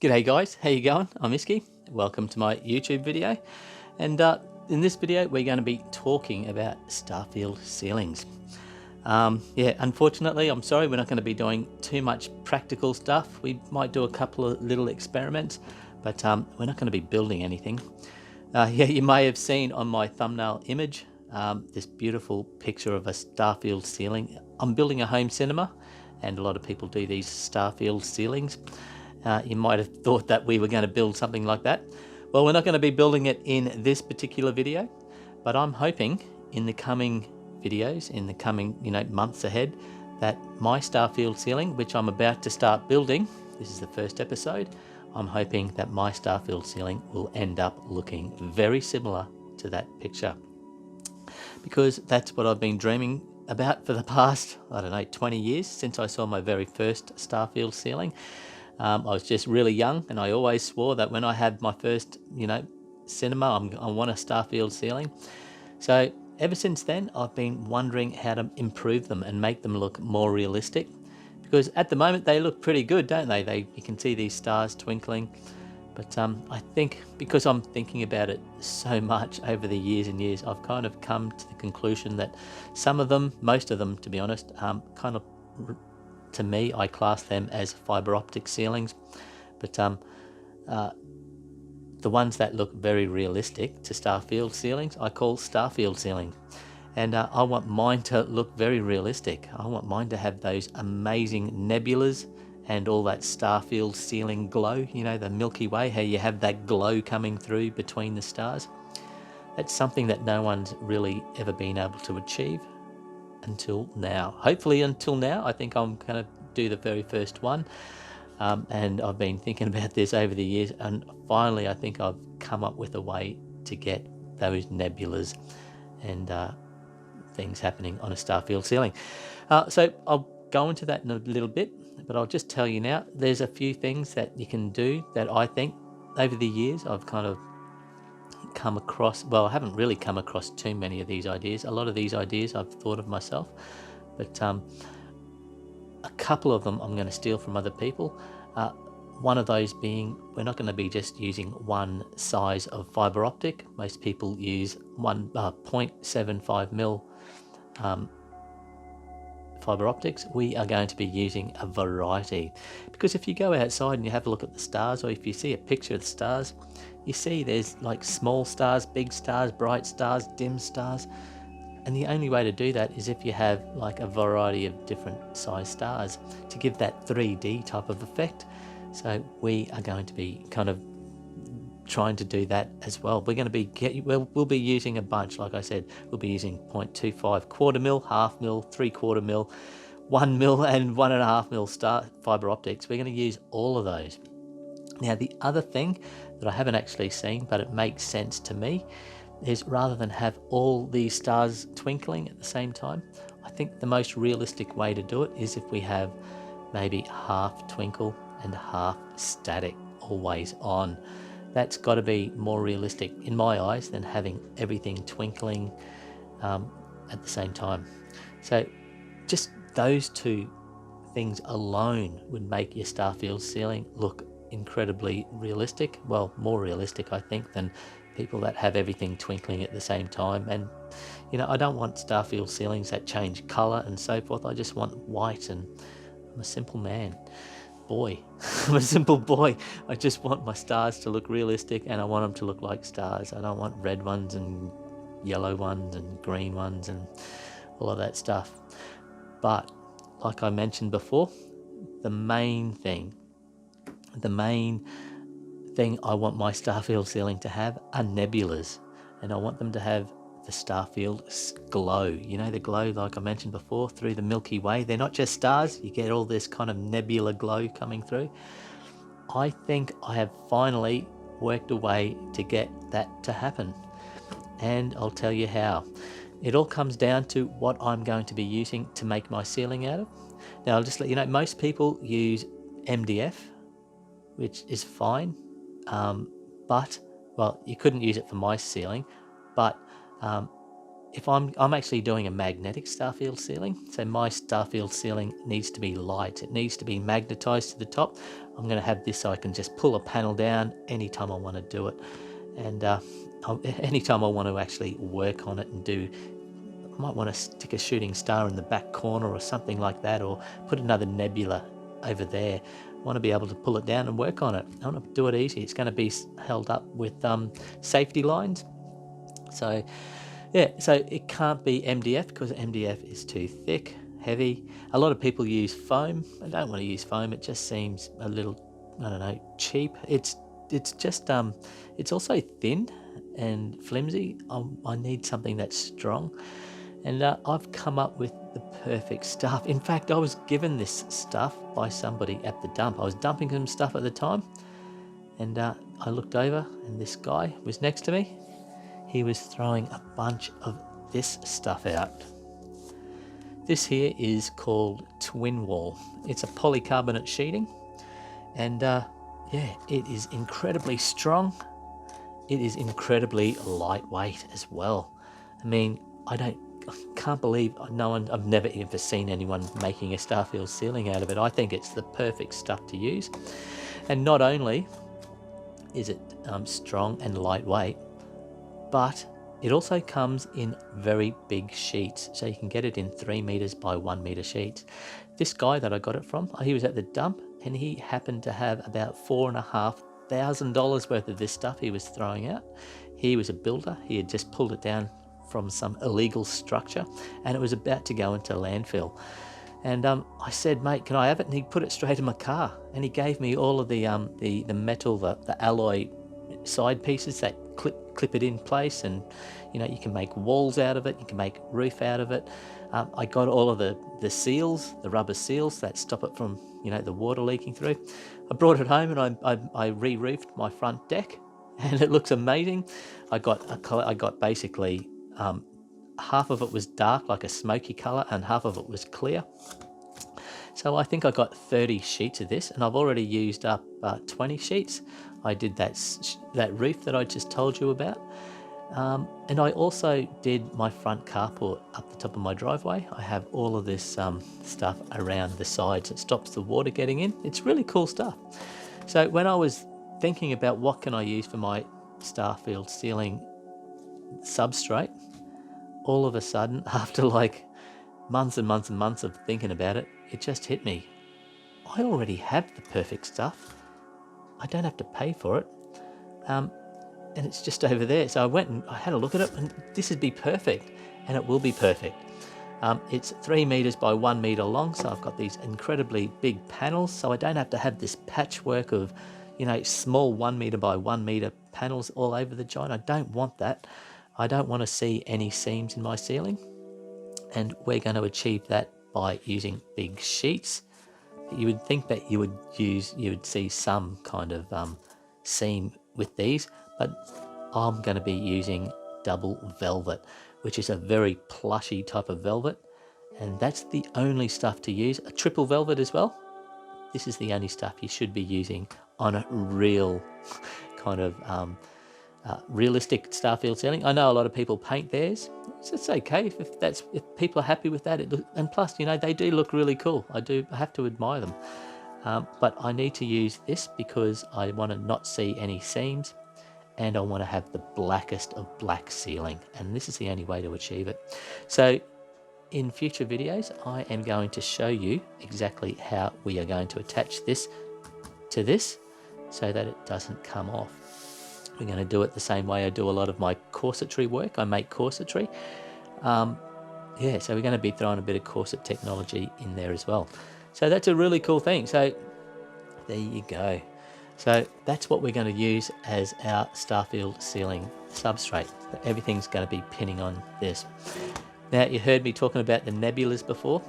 G'day guys, how you going? I'm Iski. Welcome to my YouTube video. And in this video, we're going to be talking about Starfield ceilings. Unfortunately, I'm sorry, we're not going to be doing too much practical stuff. We might do a couple of little experiments, but we're not going to be building anything. You may have seen on my thumbnail image this beautiful picture of a Starfield ceiling. I'm building a home cinema, and a lot of people do these Starfield ceilings. You might have thought that we were going to build something like that. Well, we're not going to be building it in this particular video, but I'm hoping in the coming videos, in the coming months ahead, that my Starfield ceiling, which I'm about to start building, this is the first episode, I'm hoping that my Starfield ceiling will end up looking very similar to that picture, because that's what I've been dreaming about for the past, 20 years, since I saw my very first Starfield ceiling. I was just really young, and I always swore that when I had my first, cinema, I want a Starfield ceiling. So ever since then, I've been wondering how to improve them and make them look more realistic. Because at the moment they look pretty good, don't they? You can see these stars twinkling. But I think because I'm thinking about it so much over the years and years, I've kind of come to the conclusion that some of them, most of them, to be honest, kind of, to me, I class them as fibre optic ceilings. But the ones that look very realistic to Starfield ceilings, I call Starfield ceilings. And I want mine to look very realistic. I want mine to have those amazing nebulas and all that Starfield ceiling glow, the Milky Way, how you have that glow coming through between the stars. That's something that no one's really ever been able to achieve until now. Hopefully until now. I think I'm going to do the very first one. And I've been thinking about this over the years, and finally I think I've come up with a way to get those nebulas and things happening on a Starfield ceiling. So I'll go into that in a little bit, but I'll just tell you now, there's a few things that you can do that I think over the years I've kind of come across. Well, I haven't really come across too many of these ideas. A lot of these ideas I've thought of myself, but a couple of them I'm going to steal from other people. One of those being, we're not going to be just using one size of fibre optic. Most people use 0.75 mil fibre optics. We are going to be using a variety, because if you go outside and you have a look at the stars, or if you see a picture of the stars, you see there's like small stars, big stars, bright stars, dim stars. And the only way to do that is if you have like a variety of different size stars to give that 3D type of effect. So we are going to be kind of trying to do that as well. We're going to be we'll be using a bunch. Like I said, we'll be using 0.25, quarter mil, half mil, 3/4 mil, 1 mil, and 1.5 mil star fiber optics. We're going to use all of those. Now, the other thing that I haven't actually seen, but it makes sense to me, is rather than have all these stars twinkling at the same time, I think the most realistic way to do it is if we have maybe half twinkle and half static, always on. That's got to be more realistic in my eyes than having everything twinkling at the same time. So just those two things alone would make your Starfield ceiling look incredibly realistic. Well, more realistic, I think, than people that have everything twinkling at the same time. And I don't want Starfield ceilings that change color and so forth. I just want white, and I'm a simple boy. I'm a simple boy. I just want my stars to look realistic, and I want them to look like stars. I don't want red ones and yellow ones and green ones and all of that stuff. But like I mentioned before, the main thing I want my Starfield ceiling to have are nebulas, and I want them to have the Starfield glow. The glow, like I mentioned before, through the Milky Way. They're not just stars, you get all this kind of nebula glow coming through. I think I have finally worked a way to get that to happen, and I'll tell you how. It all comes down to what I'm going to be using to make my ceiling out of. Now, I'll just let you know, most people use MDF, which is fine, but, well, you couldn't use it for my ceiling, but if I'm actually doing a magnetic starfield ceiling, so my starfield ceiling needs to be light. It needs to be magnetized to the top. I'm going to have this so I can just pull a panel down anytime I want to do it, and anytime I want to actually work on it and do. I might want to stick a shooting star in the back corner or something like that, or put another nebula over there. I want to be able to pull it down and work on it. I want to do it easy. It's going to be held up with safety lines. So yeah, so it can't be MDF because MDF is too thick, heavy. A lot of people use foam. I don't want to use foam. It just seems a little, I don't know, cheap. It's just it's also thin and flimsy. I need something that's strong. And I've come up with the perfect stuff. In fact, I was given this stuff by somebody at the dump. I was dumping some stuff at the time, and I looked over, and this guy was next to me. He was throwing a bunch of this stuff out. This here is called Twin Wall. It's a polycarbonate sheeting, and yeah, it is incredibly strong. It is incredibly lightweight as well. I mean, I can't believe I've never even seen anyone making a Starfield ceiling out of it. I think it's the perfect stuff to use. And not only is it strong and lightweight, but it also comes in very big sheets. So you can get it in 3 meters by 1 meter sheets. This guy that I got it from, he was at the dump and he happened to have about $4,500 worth of this stuff he was throwing out. He was a builder. He had just pulled it down from some illegal structure, and it was about to go into landfill. And I said, mate, can I have it? And he put it straight in my car, and he gave me all of the metal, the alloy side pieces that clip it in place, and you know, you can make walls out of it, you can make roof out of it. I got all of the seals, the rubber seals that stop it from, you know, the water leaking through. I brought it home and I re-roofed my front deck, and it looks amazing. I got basically half of it was dark, like a smoky color, and half of it was clear. So I think I got 30 sheets of this, and I've already used up 20 sheets. I did that roof that I just told you about. And I also did my front carport up the top of my driveway. I have all of this stuff around the sides that stops the water getting in. It's really cool stuff. So when I was thinking about what can I use for my Starfield ceiling substrate, all of a sudden, after like months and months and months of thinking about it, it just hit me. I already have the perfect stuff. I don't have to pay for it. And it's just over there. So I went and I had a look at it, and this would be perfect, and it will be perfect. It's 3 meters by 1 meter long, so I've got these incredibly big panels, so I don't have to have this patchwork of, you know, small 1 meter by 1 meter panels all over the joint. I don't want that. I don't want to see any seams in my ceiling, and we're going to achieve that by using big sheets. You would think that you would see some kind of seam with these, but I'm going to be using double velvet, which is a very plushy type of velvet, and that's the only stuff to use. A triple velvet as well. This is the only stuff you should be using on a real kind of realistic Starfield ceiling. I know a lot of people paint theirs. It's okay if people are happy with that. And plus, you know, they do look really cool. I have to admire them. But I need to use this because I want to not see any seams, and I want to have the blackest of black ceiling, and this is the only way to achieve it. So in future videos, I am going to show you exactly how we are going to attach this to this so that it doesn't come off. We're going to do it the same way I do a lot of my corsetry work. I make corsetry. Yeah, so we're going to be throwing a bit of corset technology in there as well. So that's a really cool thing. So there you go. So that's what we're going to use as our Starfield ceiling substrate. Everything's going to be pinning on this. Now, you heard me talking about the nebulas before.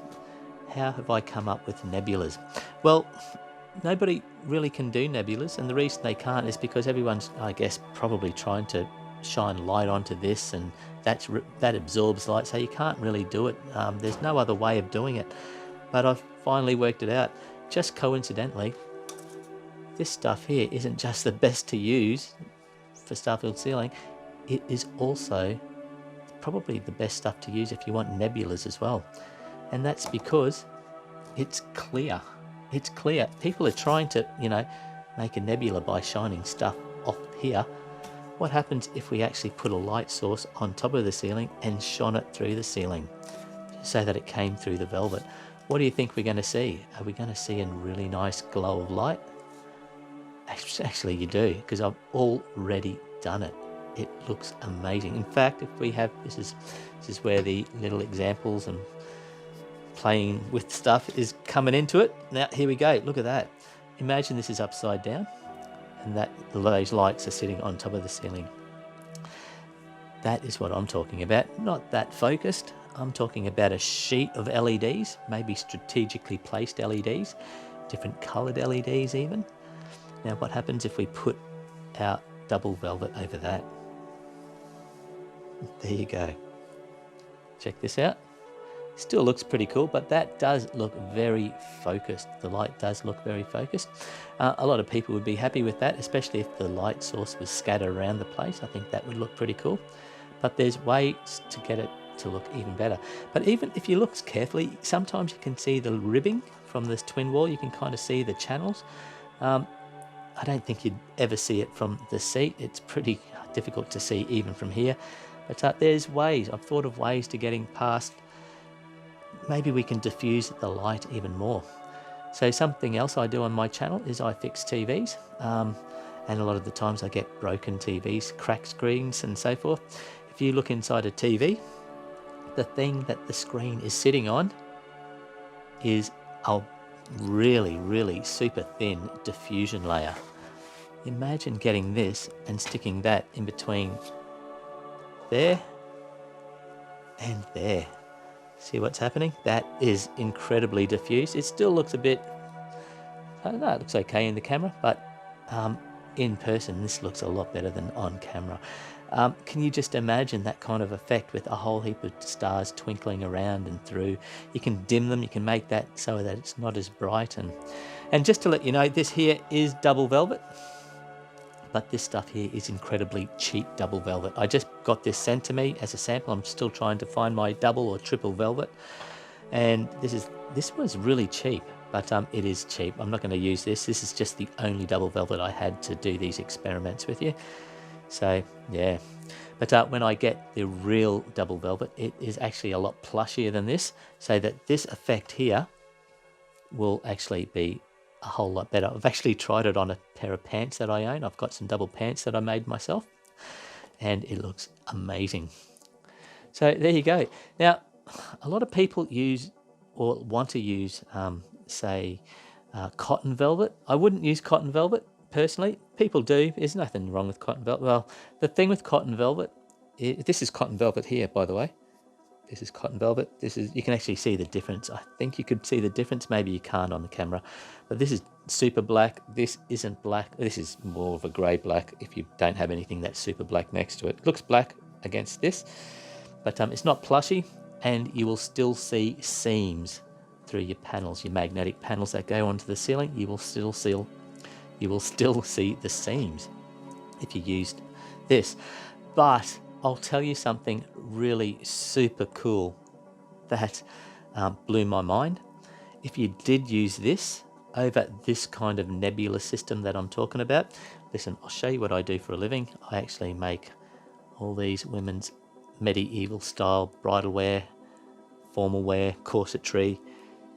How have I come up with nebulas? Well, nobody really can do nebulas, and the reason they can't is because everyone's, I guess, probably trying to shine light onto this, and that absorbs light, so you can't really do it. There's no other way of doing it. But I've finally worked it out. Just coincidentally, this stuff here isn't just the best to use for Starfield ceiling, it is also probably the best stuff to use if you want nebulas as well. And that's because it's clear. It's clear. People are trying to, make a nebula by shining stuff off here. What happens if we actually put a light source on top of the ceiling and shone it through the ceiling so that it came through the velvet? What do you think we're going to see? Are we going to see a really nice glow of light? Actually, you do, because I've already done it. It looks amazing. In fact, if we have, this is where the little examples and playing with stuff is coming into it. Now, here we go. Look at that. Imagine this is upside down, and those lights are sitting on top of the ceiling. That is what I'm talking about. Not that focused. I'm talking about a sheet of LEDs, maybe strategically placed LEDs, different colored LEDs even. Now, what happens if we put our double velvet over that? There you go. Check this out. Still looks pretty cool, but that does look very focused. The light does look very focused. A lot of people would be happy with that, especially if the light source was scattered around the place. I think that would look pretty cool. But there's ways to get it to look even better. But even if you look carefully, sometimes you can see the ribbing from this twin wall. You can kind of see the channels. I don't think you'd ever see it from the seat. It's pretty difficult to see even from here. But there's ways. I've thought of ways to getting past. Maybe we can diffuse the light even more. So something else I do on my channel is I fix TVs. And a lot of the times I get broken TVs, cracked screens and so forth. If you look inside a TV, the thing that the screen is sitting on is a really, really super thin diffusion layer. Imagine getting this and sticking that in between there and there. See what's happening? That is incredibly diffused. It still looks a bit, I don't know, it looks okay in the camera, but in person this looks a lot better than on camera. Can you just imagine that kind of effect with a whole heap of stars twinkling around and through? You can dim them, you can make that so that it's not as bright. And just to let you know, this here is double velvet, but this stuff here is incredibly cheap double velvet. I just got this sent to me as a sample. I'm still trying to find my double or triple velvet, and this was really cheap, but it is cheap. I'm not going to use this. This is just the only double velvet I had to do these experiments with you. So yeah, but when I get the real double velvet, it is actually a lot plushier than this, so that this effect here will actually be a whole lot better. I've actually tried it on a pair of pants that I own. I've got some double pants that I made myself, and it looks amazing. So there you go. Now, a lot of people use or want to use, say, cotton velvet. I wouldn't use cotton velvet personally. People do. There's nothing wrong with cotton velvet. Well, the thing with cotton velvet, this is cotton velvet here, by the way. This is cotton velvet. You can actually see the difference. I think you could see the difference. Maybe you can't on the camera. But this is super black. This isn't black. This is more of a grey black if you don't have anything that's super black next to it. It looks black against this, but it's not plushy, and you will still see seams through your panels, your magnetic panels that go onto the ceiling. You will still see the seams if you used this. But I'll tell you something really super cool that blew my mind. If you did use this over this kind of nebula system that I'm talking about, listen, I'll show you what I do for a living. I actually make all these women's medieval style bridal wear, formal wear, corsetry.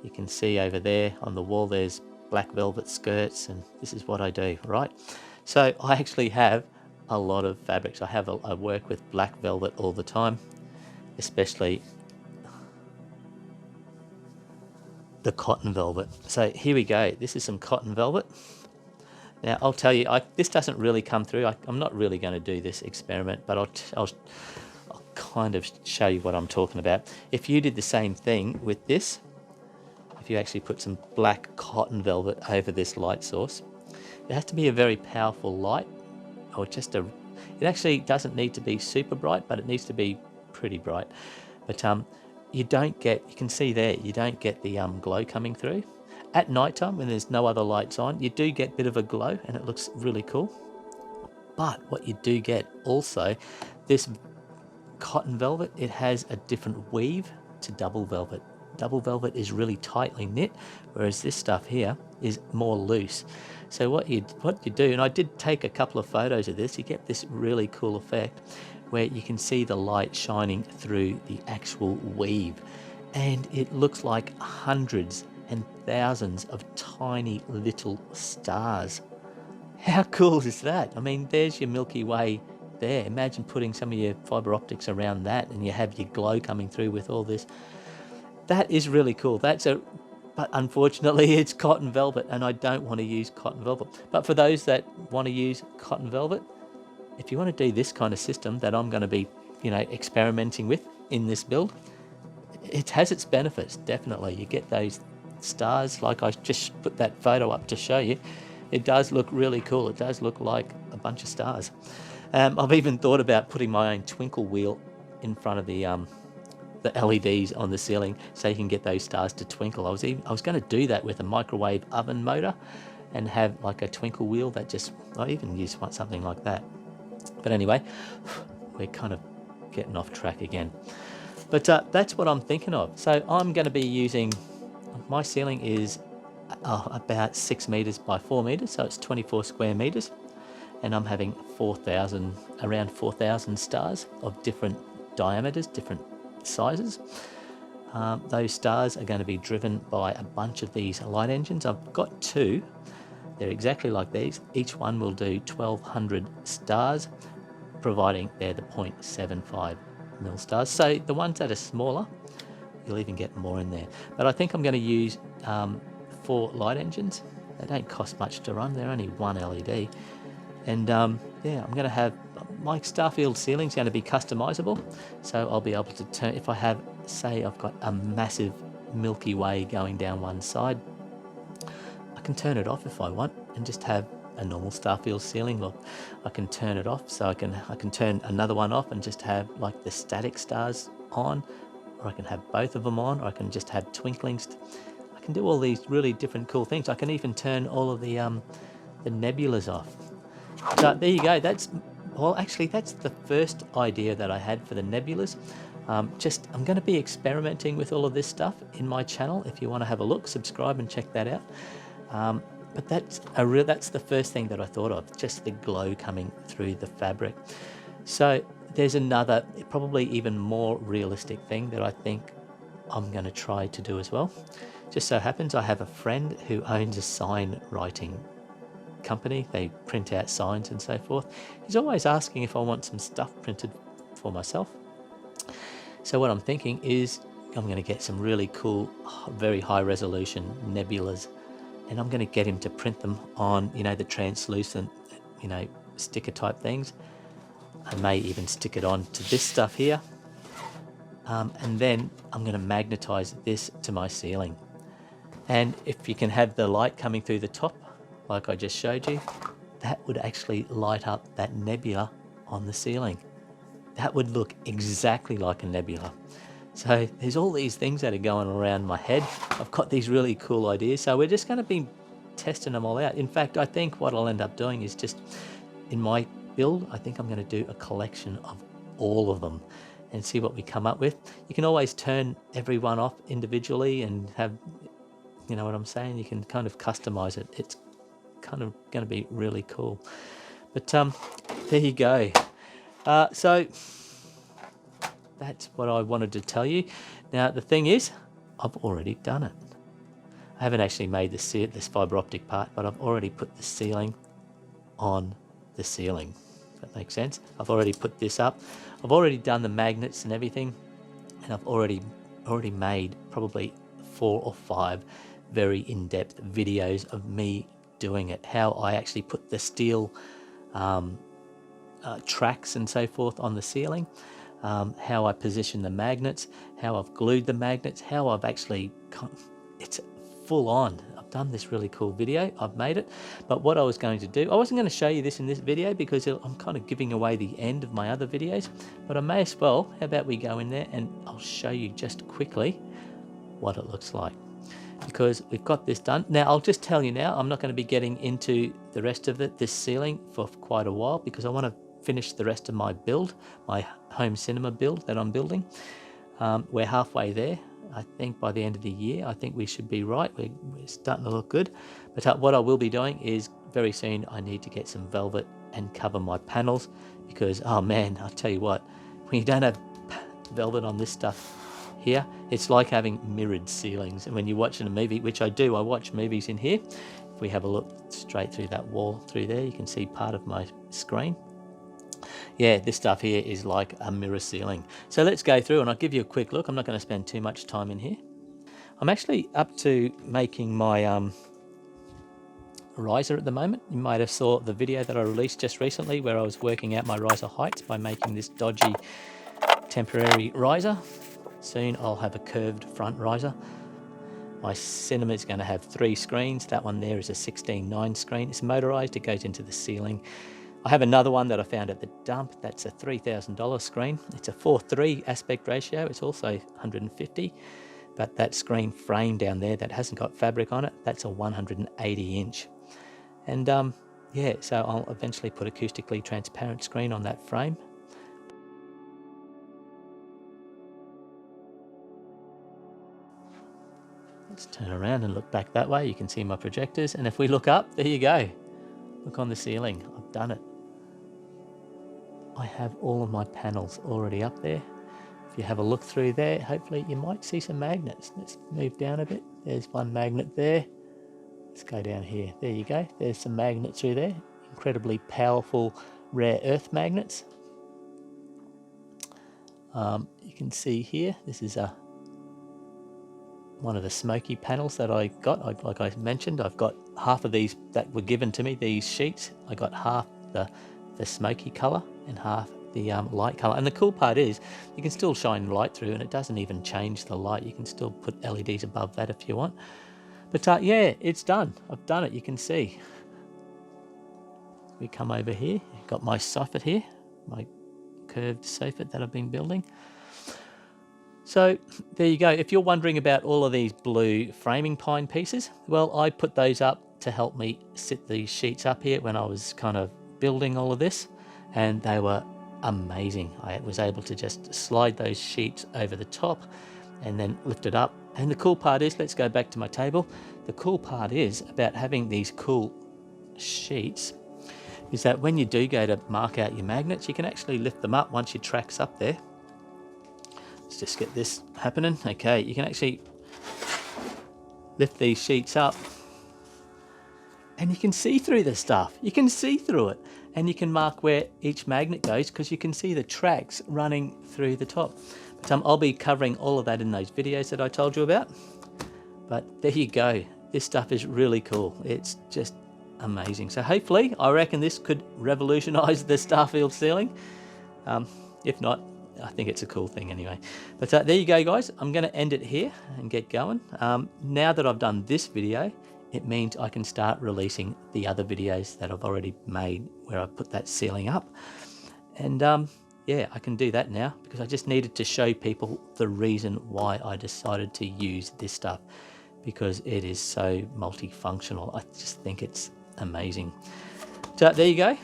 You can see over there on the wall there's black velvet skirts, and this is what I do, right? So I actually have a lot of fabrics. I work with black velvet all the time, especially the cotton velvet. So here we go. This is some cotton velvet. Now I'll tell you, this doesn't really come through. I'm not really going to do this experiment, but I'll kind of show you what I'm talking about. If you did the same thing with this, if you actually put some black cotton velvet over this light source, it has to be a very powerful light, or just it actually doesn't need to be super bright, but it needs to be pretty bright. But you can see there, you don't get the glow coming through. At nighttime, when there's no other lights on, you do get a bit of a glow, and it looks really cool. But what you do get also, this cotton velvet, it has a different weave to double velvet. Double velvet is really tightly knit, whereas this stuff here is more loose. So what you do, and I did take a couple of photos of this, you get this really cool effect where you can see the light shining through the actual weave, and it looks like hundreds and thousands of tiny little stars. How cool is that? I mean, there's your Milky Way there. Imagine putting some of your fiber optics around that and you have your glow coming through with all this. That is really cool. But unfortunately it's cotton velvet, and I don't want to use cotton velvet. But for those that want to use cotton velvet, if you want to do this kind of system that I'm going to be, experimenting with in this build, it has its benefits, definitely. You get those stars, like I just put that photo up to show you. It does look really cool. It does look like a bunch of stars. I've even thought about putting my own twinkle wheel in front of the LEDs on the ceiling so you can get those stars to twinkle. I was going to do that with a microwave oven motor and have like a twinkle wheel that I even use something like that. But anyway, we're kind of getting off track again. But that's what I'm thinking of. So I'm going to be using, my ceiling is about 6 meters by 4 meters, so it's 24 square meters, and I'm having around 4,000 stars of different diameters, different sizes. Those stars are going to be driven by a bunch of these light engines. I've got two. They're exactly like these. Each one will do 1,200 stars, providing they're the 0.75 mil stars. So the ones that are smaller, you'll even get more in there. But I think I'm going to use 4 light engines. They don't cost much to run. They're only 1 LED. And yeah, I'm going to have my Starfield ceiling is going to be customizable. So I'll be able to turn, if I have, say I've got a massive Milky Way going down one side, I can turn it off if I want and just have a normal Starfield ceiling. Or I can turn it off, so I can turn another one off and just have like the static stars on, or I can have both of them on, or I can just have twinklings. I can do all these really different cool things. I can even turn all of the nebulas off. So there you go. Actually that's the first idea that I had for the nebulas. I'm going to be experimenting with all of this stuff in my channel. If you want to have a look, subscribe and check that out. But that's the first thing that I thought of, just the glow coming through the fabric. So there's another, probably even more realistic thing that I think I'm going to try to do as well. Just so happens I have a friend who owns a sign writing company. They print out signs and so forth. He's always asking if I want some stuff printed for myself. So what I'm thinking is I'm going to get some really cool, very high resolution nebulas, and I'm going to get him to print them on, the translucent, sticker type things. I may even stick it on to this stuff here. And then I'm going to magnetize this to my ceiling. And if you can have the light coming through the top, like I just showed you, that would actually light up that nebula on the ceiling. That would look exactly like a nebula. So there's all these things that are going around my head. I've got these really cool ideas. So we're just going to be testing them all out. In fact, I think what I'll end up doing is just, in my build, I think I'm going to do a collection of all of them and see what we come up with. You can always turn every one off individually and have, you know what I'm saying? You can kind of customize it. It's kind of going to be really cool. But there you go. So that's what I wanted to tell you. Now the thing is, I've already done it. I haven't actually made this fiber optic part, but I've already put the ceiling on the ceiling. If that makes sense. I've already put this up. I've already done the magnets and everything, and I've already made probably 4 or 5 very in-depth videos of me doing it. How I actually put the steel tracks and so forth on the ceiling. How I position the magnets, how I've glued the magnets, how I've actually, it's full on. I've done this really cool video, I've made it. But what I was going to do, I wasn't going to show you this in this video because I'm kind of giving away the end of my other videos, but I may as well, how about we go in there and I'll show you just quickly what it looks like. Because we've got this done. Now I'll just tell you now, I'm not going to be getting into the rest of it, this ceiling, for quite a while, because I want to finish the rest of my build, my home cinema build that I'm building. We're halfway there. I think by the end of the year, I think we should be right. We're starting to look good. But what I will be doing is very soon I need to get some velvet and cover my panels, because, oh man, I'll tell you what, when you don't have velvet on this stuff here, it's like having mirrored ceilings. And when you're watching a movie, which I do, I watch movies in here. If we have a look straight through that wall through there, you can see part of my screen. Yeah, this stuff here is like a mirror ceiling. So let's go through and I'll give you a quick look. I'm not going to spend too much time in here. I'm actually up to making my riser at the moment. You might have saw the video that I released just recently where I was working out my riser heights by making this dodgy temporary riser. Soon I'll have a curved front riser. My cinema is going to have 3 screens. That one there is a 16:9 screen. It's motorized, it goes into the ceiling. I have another one that I found at the dump. That's a $3,000 screen. It's a 4:3 aspect ratio. It's also 150, but that screen frame down there that hasn't got fabric on it, that's a 180 inch. And yeah, so I'll eventually put acoustically transparent screen on that frame. Let's turn around and look back that way. You can see my projectors. And if we look up, there you go. Look on the ceiling. I've done it. I have all of my panels already up there. If you have a look through there, hopefully you might see some magnets. Let's move down a bit. There's one magnet there. Let's go down here. There you go. There's some magnets through there. Incredibly powerful rare earth magnets. You can see here, this is one of the smoky panels that I got. Like I mentioned, I've got half of these that were given to me, these sheets. I got half the smoky color and half the light color. And the cool part is you can still shine light through and it doesn't even change the light. You can still put LEDs above that if you want. But yeah, it's done. I've done it. You can see. We come over here. I've got my soffit here, my curved soffit that I've been building. So there you go. If you're wondering about all of these blue framing pine pieces, well, I put those up to help me sit these sheets up here when I was kind of building all of this, and they were amazing. I was able to just slide those sheets over the top and then lift it up. And the cool part is, let's go back to my table. The cool part is about having these cool sheets is that when you do go to mark out your magnets, you can actually lift them up once your track's up there. Let's just get this happening. Okay, you can actually lift these sheets up and you can see through the stuff. You can see through it and you can mark where each magnet goes because you can see the tracks running through the top. But I'll be covering all of that in those videos that I told you about. But there you go. This stuff is really cool. It's just amazing. So hopefully, I reckon this could revolutionize the Starfield ceiling. If not, I think it's a cool thing anyway. But there you go, guys. I'm going to end it here and get going. Now that I've done this video, it means I can start releasing the other videos that I've already made where I put that ceiling up. And yeah, I can do that now because I just needed to show people the reason why I decided to use this stuff, because it is so multifunctional. I just think it's amazing. So there you go.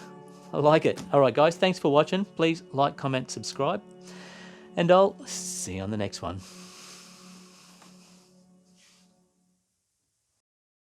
I like it. All right, guys, thanks for watching. Please like, comment, subscribe, and I'll see you on the next one.